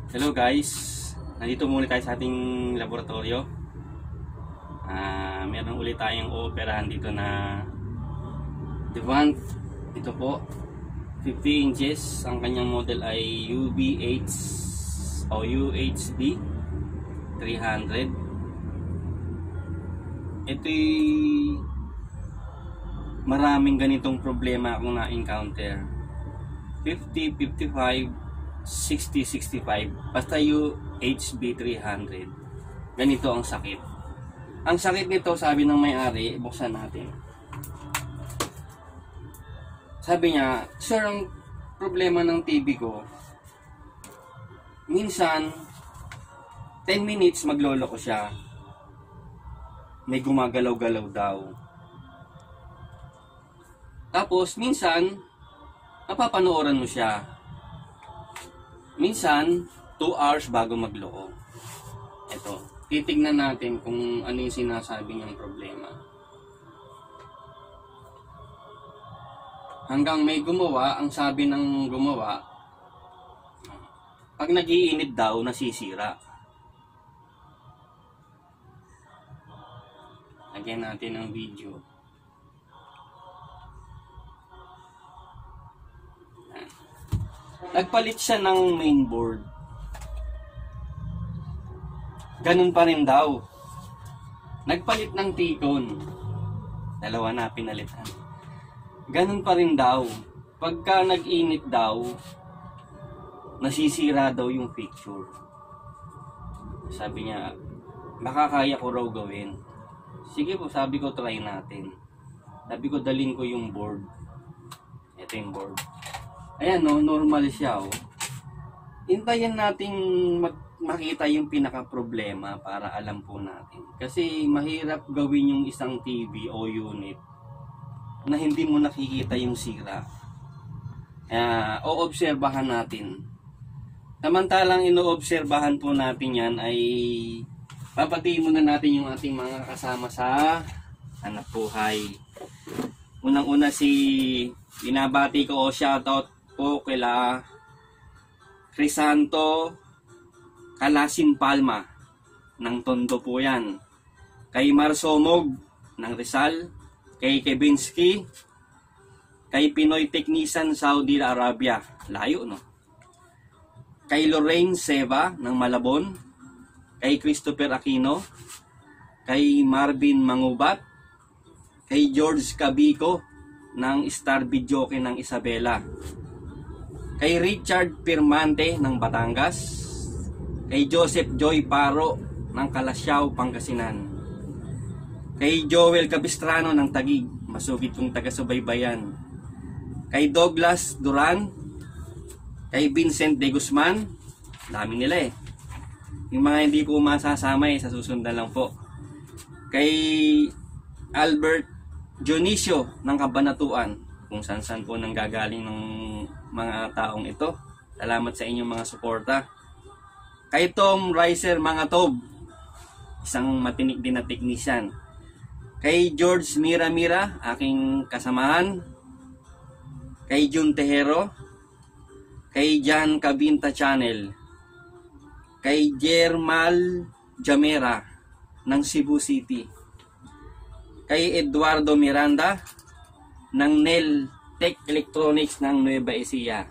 Hello guys, nandito muna tayo sa ating laboratorio. Meron ulit tayong ooperahan dito na Devant. Ito po, 50 inches. Ang kanyang model ay UBH o UHD 300. Ito'y maraming ganitong problema akong na-encounter. 50, 55, 60, 65, basta UHB 300. Ganito ang sakit. Ang sakit nito, sabi ng may-ari, buksan natin. Sabi niya, sir, ang problema ng TV ko, minsan 10 minutes maglolo ko siya, may gumagalaw-galaw daw. Tapos minsan napapanooran mo siya, minsan 2 hours bago magloko. Ito, titignan natin kung ano yung sinasabi niyang problema. Hanggang may gumawa, ang sabi ng gumawa, pag nag-iinit daw, nasisira. Lagyan natin ang video. Nagpalit siya ng mainboard. Ganun pa rin daw. Nagpalit ng T-con. Dalawa na pinalitan. Ganun pa rin daw. Pagka nag-init daw, nasisira daw yung picture. Sabi niya, baka kaya ko raw gawin. Sige po, sabi ko, try natin. Sabi ko, dalhin ko yung board. Ito yung board. Ayan, no, normal siya. Oh. Hintayin natin makita yung pinaka-problema para alam po natin. Kasi mahirap gawin yung isang TV o unit na hindi mo nakikita yung sira. O-obserbahan natin. Samantalang ino-obserbahan po natin yan ay papatiin muna natin yung ating mga kasama sa hanap buhay. Unang-una binabati ko o shoutout po kila Crisanto Calasin Palma ng Tondo po yan, kay Marsomog ng Rizal, kay Kevinsky, kay Pinoy Technician Saudi Arabia, layo no, kay Lorraine Seva ng Malabon, kay Christopher Aquino, kay Marvin Mangubat, kay George Cabico ng Star Videoke ng Isabela, kay Richard Pirmante ng Batangas, kay Joseph Joy Paro ng Calasiao, Pangasinan, kay Joel Capistrano ng Taguig, masugid kong taga-subaybayan, kay Douglas Duran, kay Vincent De Guzman, dami nila eh. Yung mga hindi ko masasama sa susundan lang po. Kay Albert Dionisio ng Kabanatuan, kung saan-saan po nanggagaling ng mga taong ito. Salamat sa inyong mga suporta. Kay Tom Riser Mangatob, isang matinik din na technician. Kay George Mira, aking kasamahan. Kay Jun Tejero. Kay Jan Cabinta Channel. Kay Jermal Jamera ng Cebu City. Kay Eduardo Miranda ng Nel Tech Electronics ng Nueva Ecija.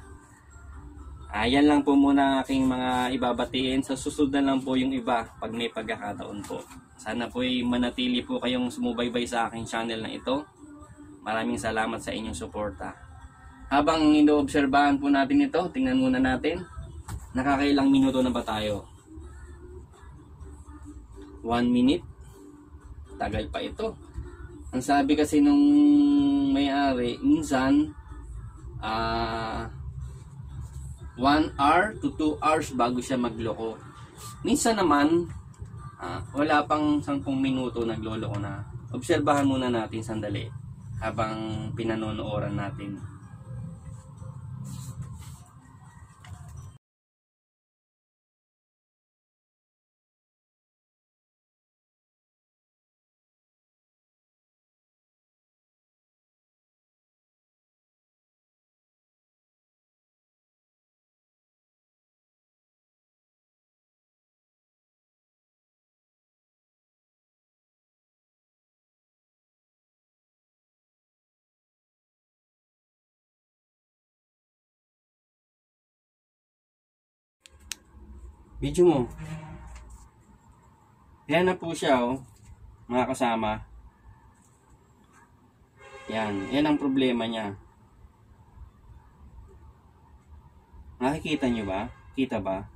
Ayan lang po muna aking mga ibabatiin. Sa susunod na lang po yung iba pag may pagkakataon po. Sana po ay manatili po kayong sumubaybay sa aking channel na ito. Maraming salamat sa inyong suporta. Habang inoobserbahan po natin ito, tingnan muna natin. Nakakailang minuto na ba tayo? 1 minute. Tagal pa ito. Ang sabi kasi nung may-ari, minsan 1 hour to 2 hours bago siya magloko. Minsan naman wala pang 10 minuto nagloloko na. Obserbahan muna natin sandali habang pinanonooran natin. Video mo. Yan na po siya, oh, mga kasama. Yan ang problema niya. Nakikita nyo ba? Kita ba?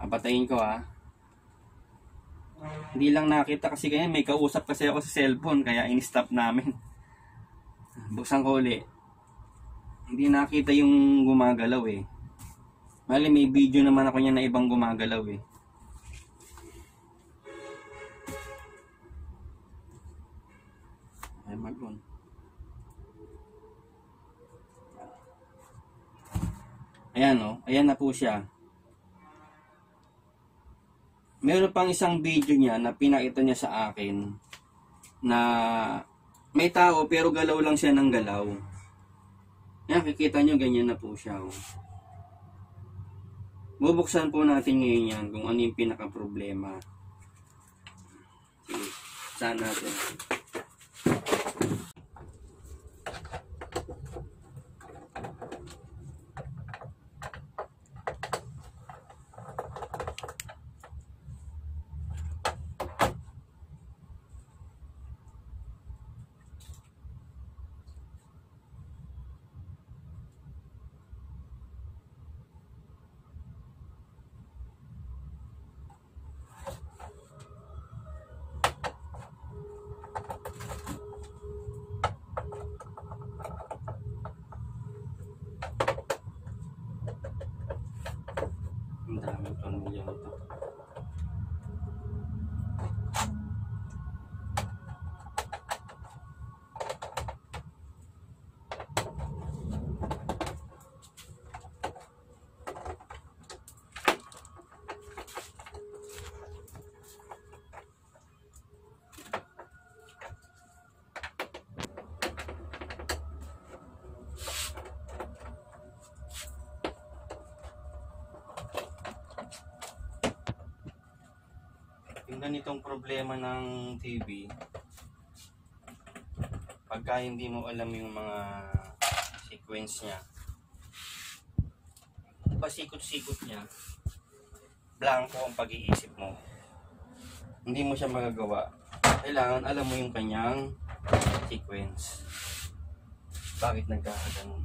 Patayin ko, ha. Hindi lang nakita kasi ganyan. May kausap kasi ako sa cellphone, kaya in-stop namin. Buksan ko ulit. Hindi nakita yung gumagalaw eh. Mali, may video naman ako niya na ibang gumagalaw eh. Ay, mag-on. Ayan, oh. Ayan na po siya. Meron pang isang video niya na pinakita niya sa akin na may tao pero galaw lang siya ng galaw. Yan, kikita nyo, ganyan na po siya. Oh. Bubuksan po natin ngayon yan kung ano yung pinaka-problema. Sige, saan natin? Ang daming pamilya nito. Yung ganitong problema ng TV, pagka hindi mo alam yung mga sequence niya, pasikot-sikot niya, blanco ang pag-iisip mo. Hindi mo siya magagawa. Kailangan alam mo yung kanyang sequence. Bakit nagkakaganon?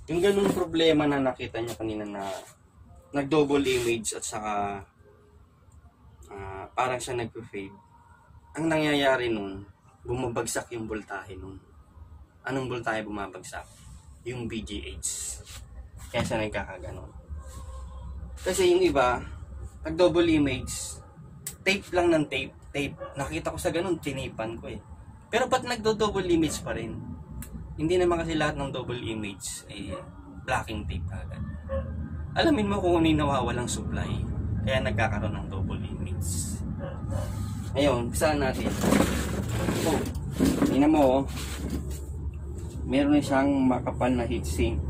Yung ganung problema na nakita niya kanina na nag-double image at saka parang siya nag-fade. Ang nangyayari nun, bumabagsak yung voltahe nun. Anong voltahe bumabagsak? Yung VGH. Kaya siya nagkakaganon. Kasi yung iba, nag-double image, tape lang ng tape. Nakita ko sa ganun, tinipan ko eh. Pero ba't nagdo-double image pa rin? Hindi naman kasi lahat ng double image ay blocking tape agad. Alamin mo kung ano yung nawawalang supply. Kaya nagkakaroon ng double image. Ngayon, saan natin? Oh, tingnan mo oh. Meron siyang makapal na heatsink.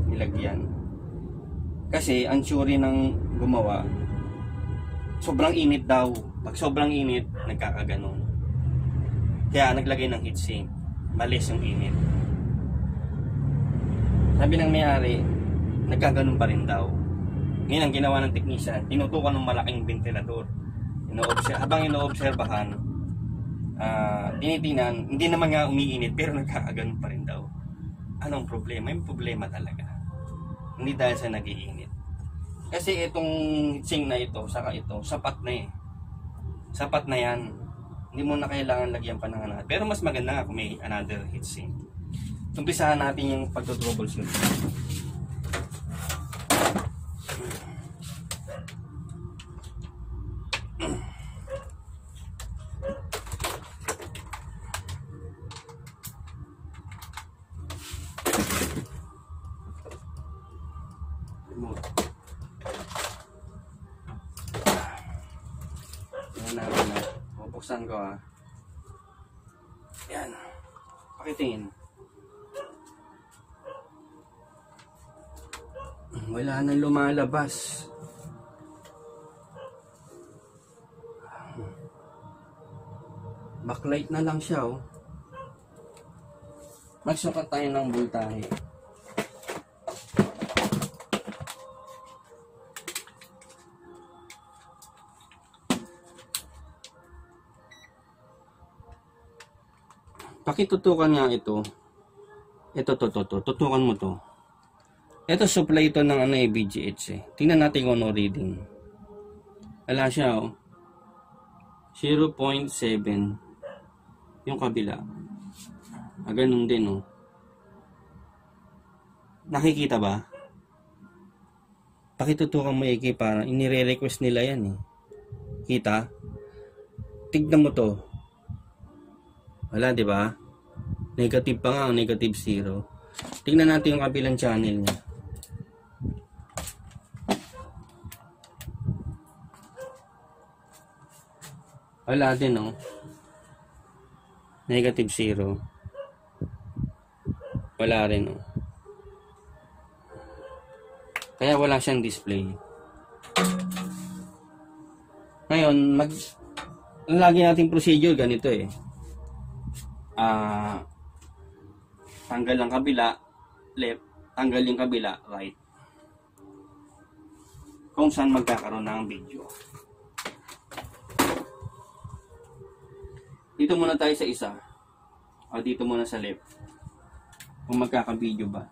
Nilagyan. Kasi ang tsuri ng gumawa, sobrang init daw. Pag sobrang init, nagkakaganon. Kaya naglagay ng heatsink. Malis yung init. Sabi ng may-ari, nagkaganon pa rin daw. Ngayon ang ginawa ng technician, tinutukan ng malaking ventilador. Habang inoobserbahan, tinitingnan, hindi naman nga umiinit pero nagkakaganon pa rin daw. Anong problema? May problema talaga. Hindi dahil sa nag-iinit. Kasi itong heatsink na ito, saka ito, sapat na eh. Sapat na yan. Hindi mo na kailangan lagyan pa ng another. Pero mas maganda nga kung may another heatsink. Umpisahan natin yung pagto-troubleshoot. Buksan ko ha. Yan. Pakitingin. Wala nang lumalabas. Backlight na lang siya oh. Magsukat tayo ng voltahe. Pakitutukan nga ito. Ito, tutukan mo to. Ito, supply ito ng VGH eh. Tingnan natin kung ano reading. Wala siya, oh. 0.7. Yung kabila. Ganun din, oh. Nakikita ba? Pakitutukan mo, Iki, para inire-request nila yan, eh. Kita? Tignan mo to. Wala, di ba? Negative pa nga, negative 0. Tingnan natin yung kabilang channel niya. Wala din, no? Negative 0. Wala rin, no? Kaya wala siyang display. Ngayon, lagi nating procedure ganito eh. Tanggal ang kabila, left, tanggal yung kabila, right. Kung saan magkakaroon ng video. Dito muna tayo sa isa. O dito muna sa left. Kung magkaka-video ba.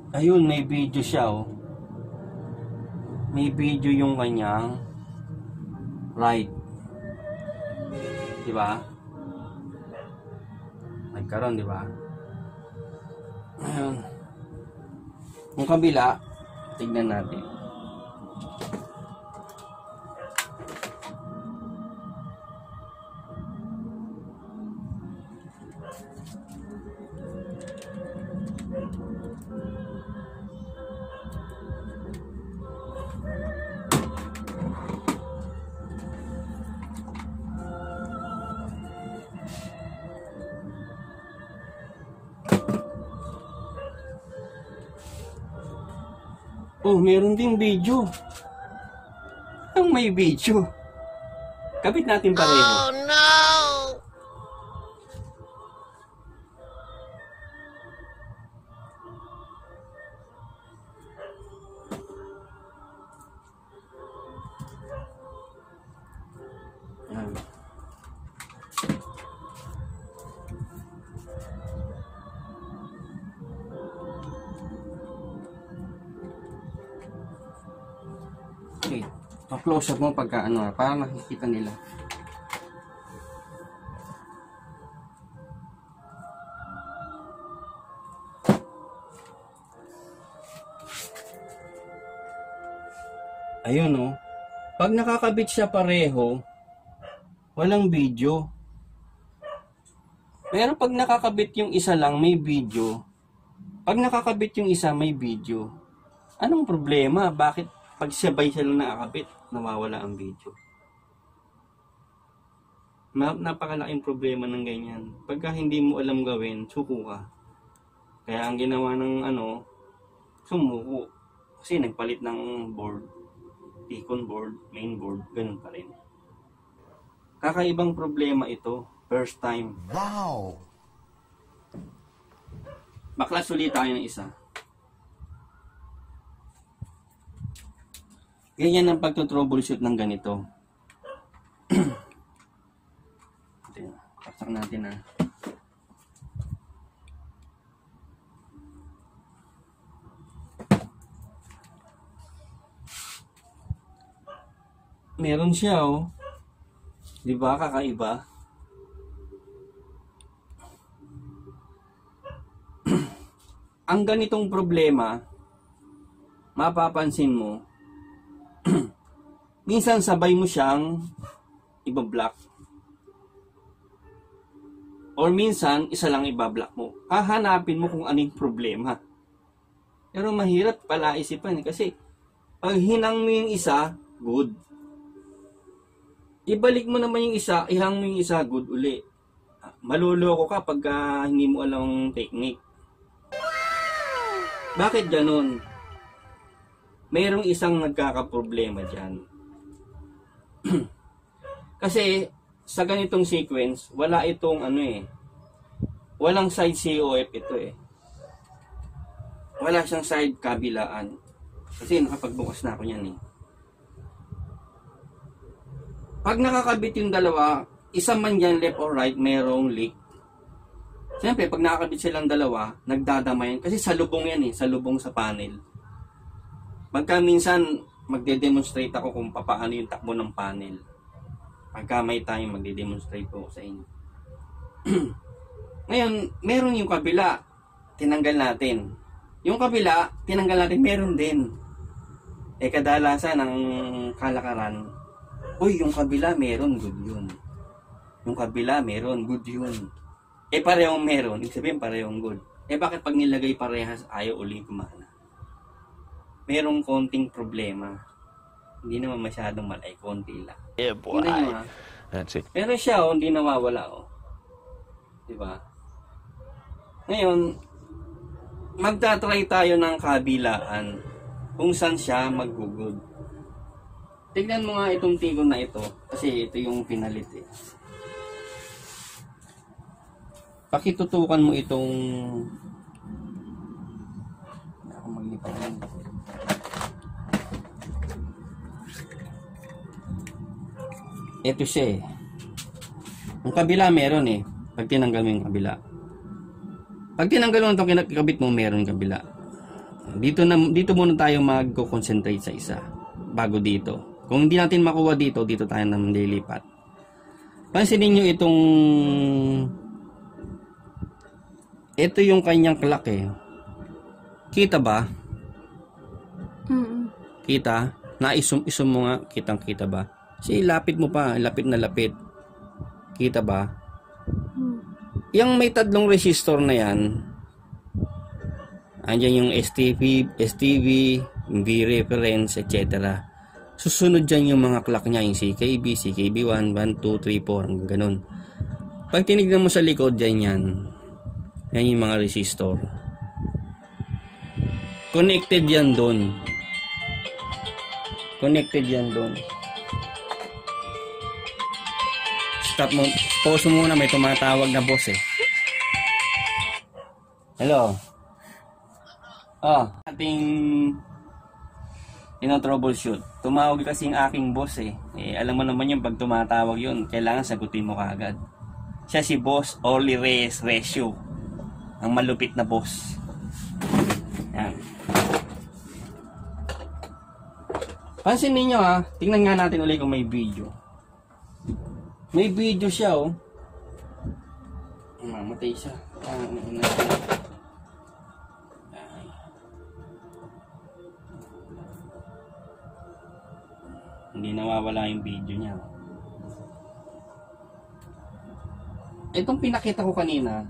Ayun, may video siya, oh. May video yung kanyang right. Diba? Nagkaroon, diba? Ayun. Yung kabila, tignan natin. Oh, meron ding video. Ang may video. Kapit natin pareho. Oh no! Yan. Okay, pa-close up mo pagka ano, para nakikita nila. Ayun, oh. Pag nakakabit siya pareho, walang video. Pero pag nakakabit yung isa lang, may video. Pag nakakabit yung isa, may video. Anong problema? Bakit pag sabay sila nakakabit, nawawala ang video? Napakalaking problema ng ganyan. Pagka hindi mo alam gawin, suko ka. Kaya ang ginawa ng sumuko. Kasi nagpalit ng board. Icon board, main board, ganun pa rin. Kakaibang problema ito. First time. Wow! Baklas ulit tayo ng isa. Ganyan ang pagtotroubleshoot ng ganito. Paksak natin ha. Meron siya, oh. Di ba kakaiba? Ang ganitong problema, mapapansin mo, minsan sabay mo siyang ibablock. Or minsan, isa lang ibablock mo. Hahanapin mo kung anong problema. Pero mahirap pala isipan kasi pag hinang mo yung isa, good. Ibalik mo naman yung isa, ihang mo yung isa, good uli. maluloko ka pag hindi mo alam ang technique. Bakit ganun? Mayroong isang nagkakaproblema dyan. Kasi sa ganitong sequence, wala itong walang side COF ito eh. Wala siyang side kabilaan. Kasi nakapagbukas na ako yan eh. Pag nakakabit yung dalawa, isa man yan left or right, mayroong leak. Siyempre, pag nakakabit silang dalawa, nagdadamayan. Kasi salubong yan eh, salubong sa panel. Pagka minsan, magde-demonstrate ako kung paano yung takbo ng panel. Pagka may time, magde-demonstrate ko sa inyo. Ngayon, meron yung kabila, tinanggal natin. Yung kabila, tinanggal natin, meron din. Kadalasan ng kalakaran, uy, yung kabila meron, good yun. Yung kabila meron, good yun. Parehong meron, ibig sabihin parehong good. Bakit pag nilagay parehas, ayaw uli gumana? Merong konting problema. Hindi naman masyadong malay, konti lang. Yeah, boy. Nyo, That's it. pero siya, hindi nawawala, diba? Ngayon, magta-try tayo ng kabilaan kung saan siya mag-good. Tignan mo nga itong tigon na ito, kasi ito yung pinalit eh. Pakitutukan mo itong ako maglipat lang. Ito siya eh. Yung kabila meron eh. Pag tinanggal mo yung kabila. Pag tinanggal mo itong kinakabit mo, meron yung kabila. Dito muna tayo mag-concentrate sa isa bago dito. Kung hindi natin makuha dito tayo naman lilipat. Pansinin nyo itong ito yung kanyang clock eh. Kita ba? Kita? Naisum mo nga, kitang-kita ba? Kasi lapit mo pa, lapit na lapit. Kita ba? Yang may tatlong resistor na yan, andyan yung STV, V-reference, etc. Susunod dyan yung mga clock niya, yung CKB, CKB1, 1, 2, 3, 4, hanggang ganun. Pag tinignan mo sa likod, dyan yan. Yan yung mga resistor. Connected yan doon. Connected yan doon. Stop mo. Pause mo muna. May tumatawag na boss eh. Hello. Ating troubleshoot. Tumawag kasi yung aking boss eh. Alam mo naman yung pag tumatawag yun, kailangan sagutin mo kaagad. Siya si Boss Oli Reyes Resio. Ang malupit na boss. Yan. Pansin ninyo ha. Tingnan nga natin ulit kung may video. May video siya oh. Mamatay siya. Hindi nawawala yung video niya. Itong pinakita ko kanina,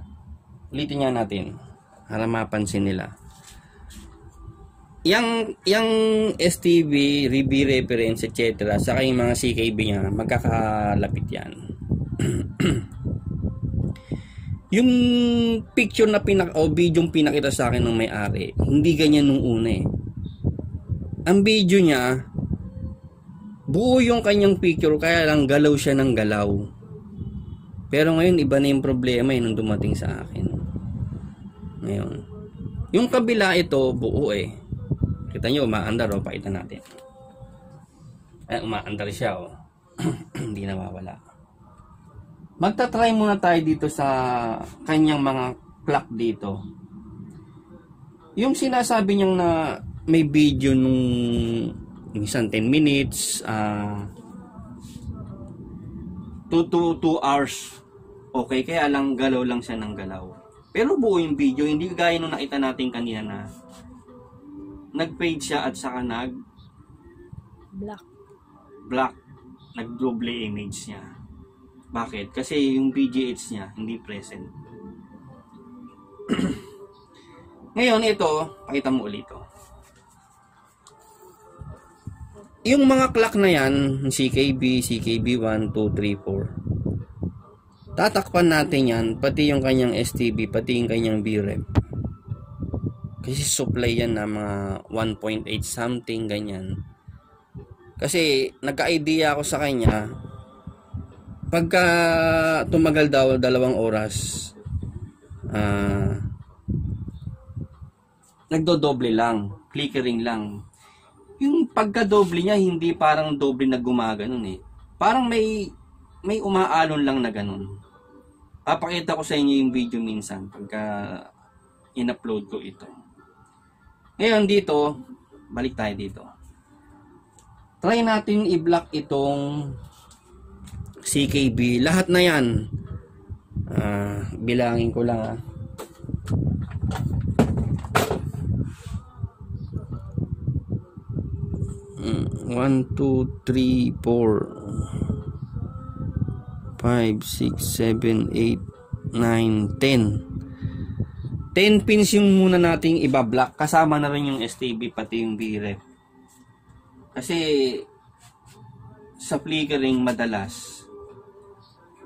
ulitin nga natin para mapansin nila. Yang STV, RB reference, etc. Saka yung mga CKB niya, magkakalapit yan. Yung picture na video yung pinakita sa akin ng may-ari, hindi ganyan nung una eh. Ang video niya, buo yung kanyang picture, kaya lang galaw siya ng galaw. Pero ngayon, iba na yung problema nung dumating sa akin. Ngayon, yung kabila ito, buo eh. Kita nyo, umaandar o, pakita natin. Umaandar siya o. Hindi nawawala. Magta-try muna tayo dito sa kanyang mga clock dito. Yung sinasabi niyang na may video nung minsan 10 minutes, 2 hours. Okay, kaya lang galaw lang siya ng galaw. Pero buo yung video, hindi gaya nung nakita natin kanina na nag-fade siya at saka black nag-double image niya. Bakit? Kasi yung VGH niya hindi present. Ngayon ito, pakita mo ulit ito. Yung mga clock na yan, CKB, CKB1, 2, 3, 4. tatakpan natin yan, pati yung kanyang STB, pati yung kanyang VREF. Kasi supply yan na mga 1.8 something, ganyan. Kasi nagka-idea ako sa kanya, pagka tumagal daw 2 oras, nagdodoble lang, flickering lang. Yung pagka-doble niya, hindi parang doble na gumaganon eh. Parang may umaalon lang na ganun. Papakita ko sa inyo yung video minsan pagka in-upload ko ito. Ngayon dito, balik tayo dito. Try natin i-block itong CKB. Lahat na yan. Bilangin ko lang 1, 2, 3, 4, 5, 6, 7, 8, 9, 10. 10 pins yung muna nating ibablock. Kasama na rin yung STB pati yung VREF. Kasi sa flickering madalas,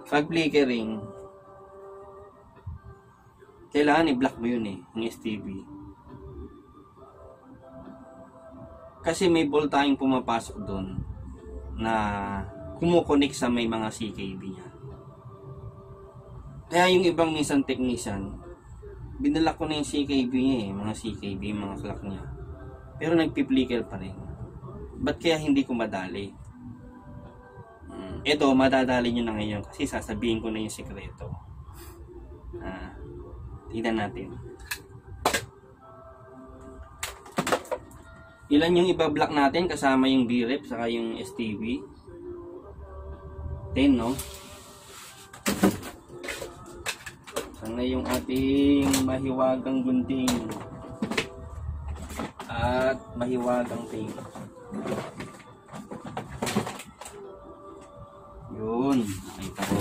pag flickering, kailangan i-block mo yun yung STB. Kasi may voltaheng pumapasok doon na kumukonek sa may mga CKB niya. Kaya yung ibang minsan technician, binalak ko na yung CKB niya mga CKB, mga clock niya. Pero nagpi-flicker pa rin. Ba't kaya hindi ko madali? Ito, madadali nyo na ngayon kasi sasabihin ko na yung sekreto. Tignan natin. Ilan yung ibablock natin kasama yung VREF saka yung STB? 10, no? Sana yung ating mahiwagang gunting at mahiwagang tape. Yun, nakita ko.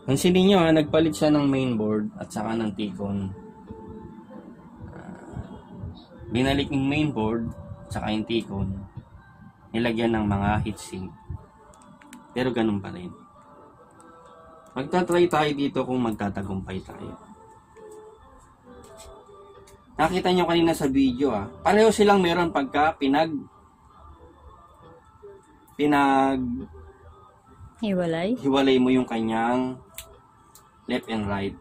Pansinin nyo nagpalit siya ng mainboard at saka ng T-con. Binalik yung mainboard saka yung T-con, nilagyan ng mga heatsink, pero ganun pa rin. Magta-try tayo dito kung magtatagumpay tayo. Nakita nyo kanina sa video pareho silang meron pagka hiwalay mo yung kanyang left and right.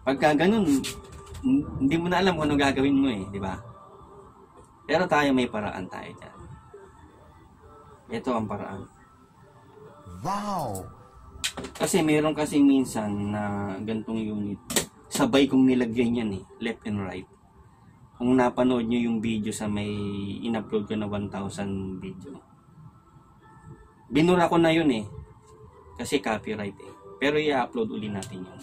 Pagka ganun, hindi mo na alam kung ano gagawin mo di ba? Pero tayo may paraan tayo dyan. Ito ang paraan. Wow! Kasi meron kasi minsan na gantong unit, sabay kong nilagyan yan left and right. Kung napanood nyo yung video sa may in-upload ko na 1,000 video. Binura ko na yun kasi copyright Pero i-upload uli natin yun.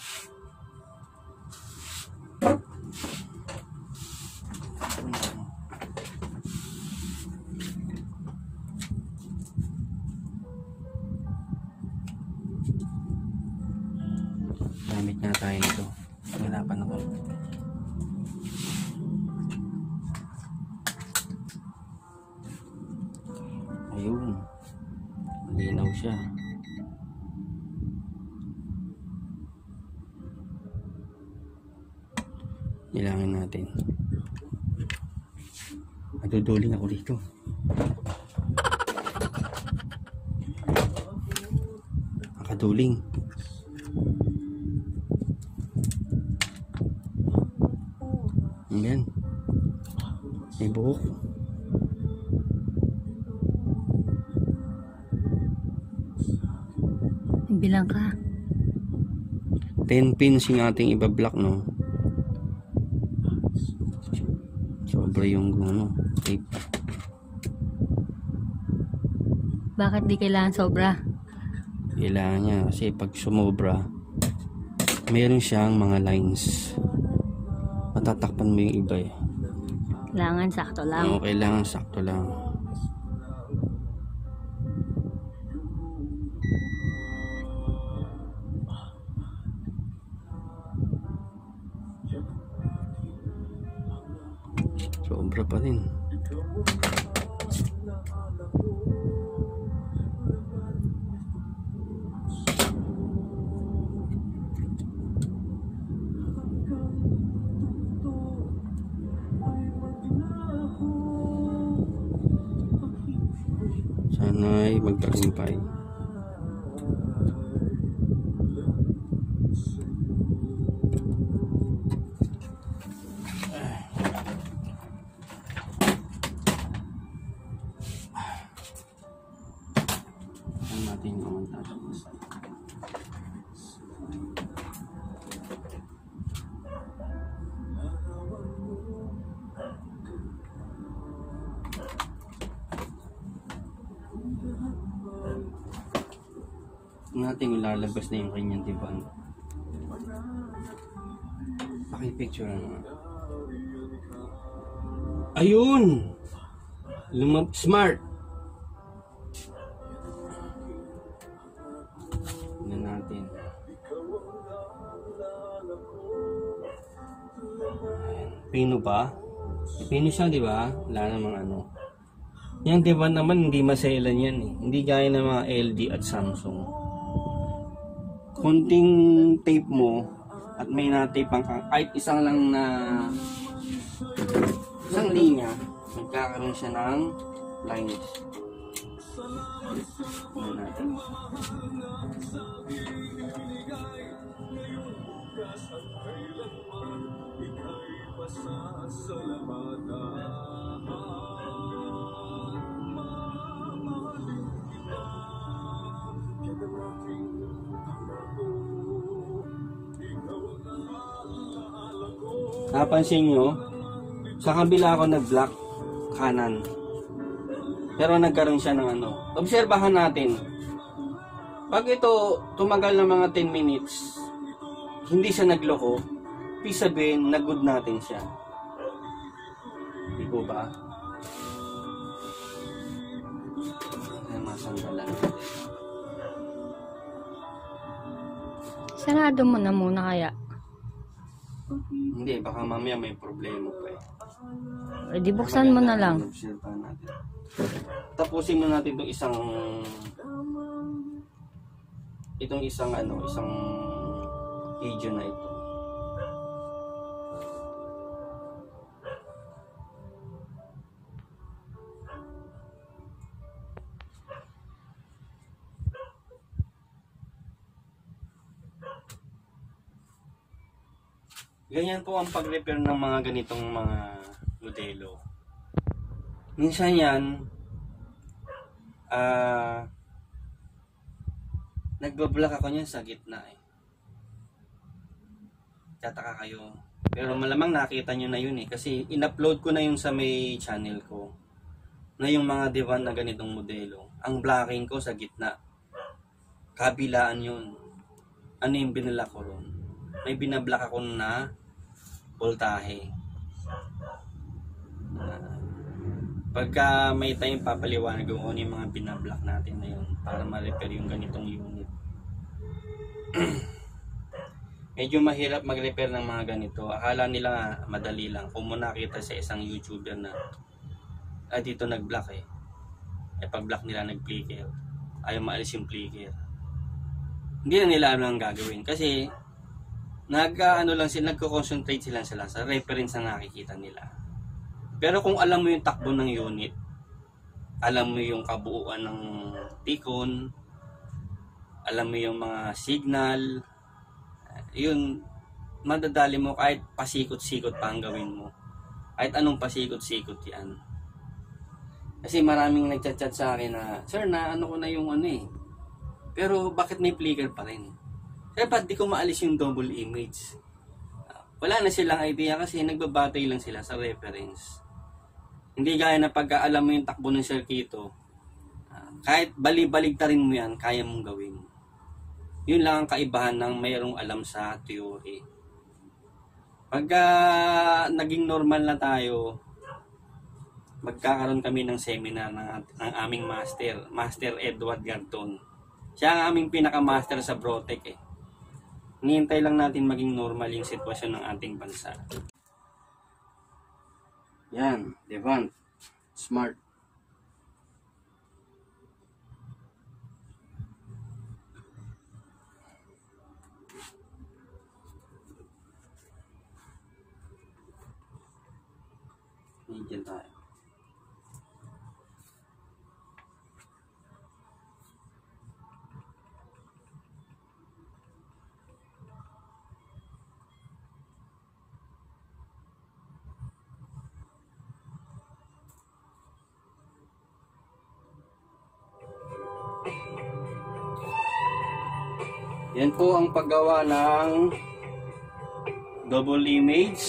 Gamit na tayo nito. Wala pa naman. Ayun. Malinaw siya. Ilangin natin. Maduduling ako dito. Makaduling. Ayan. May buhok. Bilang ka. 10 pins yung ating ibablock, no? Sobra yung tape. Bakit di kailangan sobra? Kailangan niya kasi pag sumobra, meron siyang mga lines. Matatakpan mo yung iba Kailangan sakto lang. Oo, kailangan sakto lang. Sobra pa rin. Ay, magtagumpay. Natin yung tatapos. Natin ilalabas na yung kanyang divan. Pakipicture na. Ayun! Smart! Tignan natin. Ayan. Pino ba? Pino siya, di ba? Wala namang ano. Yung divan naman, hindi maselan yan eh. Hindi gaya ng mga LG at Samsung. Kunting tape mo at may na-tape ang kahit isang lang na isang linya, magkakaroon siya ng lines. Tignan natin. Napansin nyo, sa kabila ako nag-block kanan. Pero nagkaroon siya ng ano. Obserbahan natin. Pag ito tumagal ng mga 10 minutes, hindi siya nagloko, ibig sabihin, nag-good natin siya. Di ko ba? Ay, masanggalan. Sarado mo na muna kaya. Hindi, baka mamaya may problema pa eh. E di buksan mo na lang. Obserbahan natin. Tapusin mo natin itong isang video na ito. Ganyan po ang pag-repair ng mga ganitong mga modelo. Minsan yan, nagbablock ako niyan sa gitna eh. Tataka kayo. Pero malamang nakita nyo na yun eh. Kasi in-upload ko na yun sa may channel ko. Na yung mga divan na ganitong modelo. Ang blocking ko sa gitna. Kabilaan yun. Ano yung binlock ko ron? May binablock ako na voltahe. Pagka may time papaliwanag ko ano yung mga binablock natin na yun para ma-repair yung ganitong unit. Medyo mahirap mag-repair ng mga ganito. Akala nila madali lang. Kung mo nakita sa isang YouTuber na dito nag-block eh. Pag-block nila nag-flicker. Ayaw maalis yung flicker. Hindi na nila alam ang gagawin. Kasi nagko-concentrate sila sa reference na nakikita nila. Pero kung alam mo yung takbo ng unit, alam mo yung kabuuan ng tikon, alam mo yung mga signal, yun, madadali mo kahit pasikot-sikot pa ang gawin mo. Kahit anong pasikot-sikot yan. Kasi maraming nagchat-chat sa akin na, "Sir, na ano ko na yung ano eh. Pero bakit may flicker pa rin?" Kaya ba't di ko maalis yung double image? Wala na silang idea kasi nagbabatay lang sila sa reference. Hindi gaya na pagka alam mo yung takbo ng circuito, kahit bali-baligtarin mo yan, kaya mong gawin. Yun lang ang kaibahan ng mayroong alam sa theory. Pagka naging normal na tayo, magkakaroon kami ng seminar ng aming Master Edward Garton. Siya ang aming pinaka-master sa Brotec eh. Hinihintay lang natin maging normal yung sitwasyon ng ating bansa. Yan, Devant. Smart. Diyan tayo. Yan po ang paggawa ng double image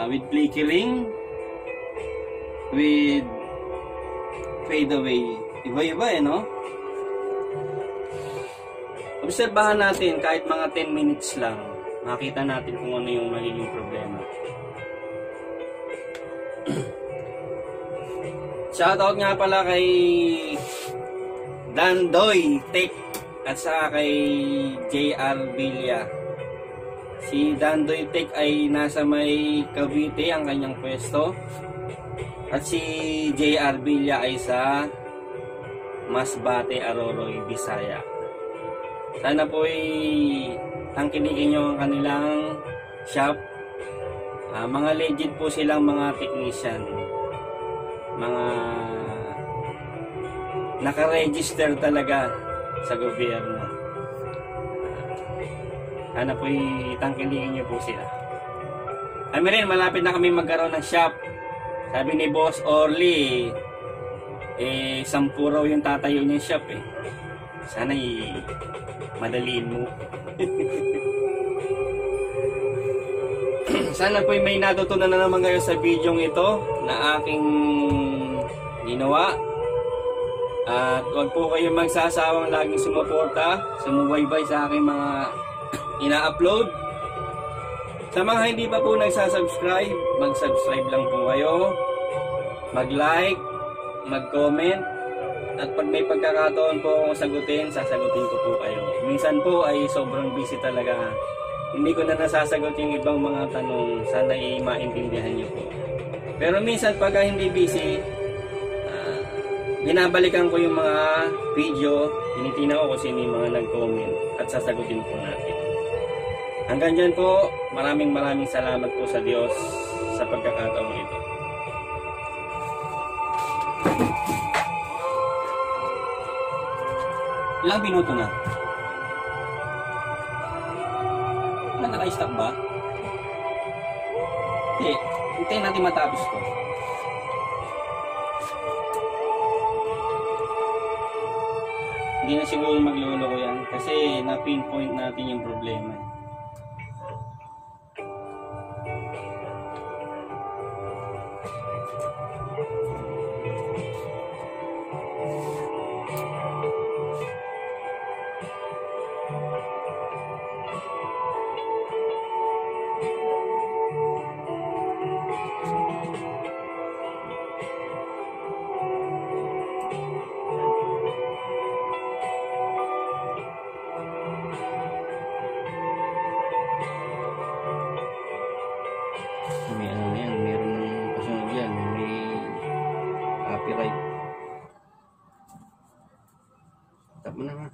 with flickering, with fade away. Iba-iba no? Obserbahan natin kahit mga 10 minutes lang. Makita natin kung ano yung magiging problema. Shoutout nga pala kay Dandoy Tech at saka kay JR Villa. Si Dandoy Tech ay nasa may Cavite ang kanyang pwesto. At si JR Villa ay sa Masbate, Aroroy, Bisaya. Sana po ay tangkilikin nyo ang kanilang shop. Mga legit po silang mga technician. Mga naka-register talaga sa gobyerno. Sana po tangkilikin nyo po sila. Kami rin, malapit na kami magkaroon ng shop. Sabi ni Boss Orly, 10 raw yung tatayo niyang shop eh. Sana madaliin mo. Sana po may natutunan na naman kayo sa video ito na aking ginawa. At huwag po kayong magsasawang laging sumuporta, sumubaybay sa aking mga ina-upload. Sa mga hindi pa po nagsasubscribe, mag-subscribe lang po kayo. Mag-like, mag-comment. At pag may pagkakataon po akong sasagutin ko po kayo. Minsan po ay sobrang busy talaga. Hindi ko na nasasagot yung ibang mga tanong. Sana maintindihan niyo po. Pero minsan pag hindi busy, binabalikan ko yung mga video. Tinitingnan ko kung sino yung mga nag-comment. At sasagutin po natin. Hanggang dyan po, maraming salamat po sa Diyos sa pagkakataong ito. Ilang minuto na? Naka-stop ba? Hindi. Hintayin natin matapos ko. Hindi na siguro magluloko yan kasi na-pinpoint natin yung problema. May ano na yan, meron ng kasunod yan, may copyright. Tap mo na nga.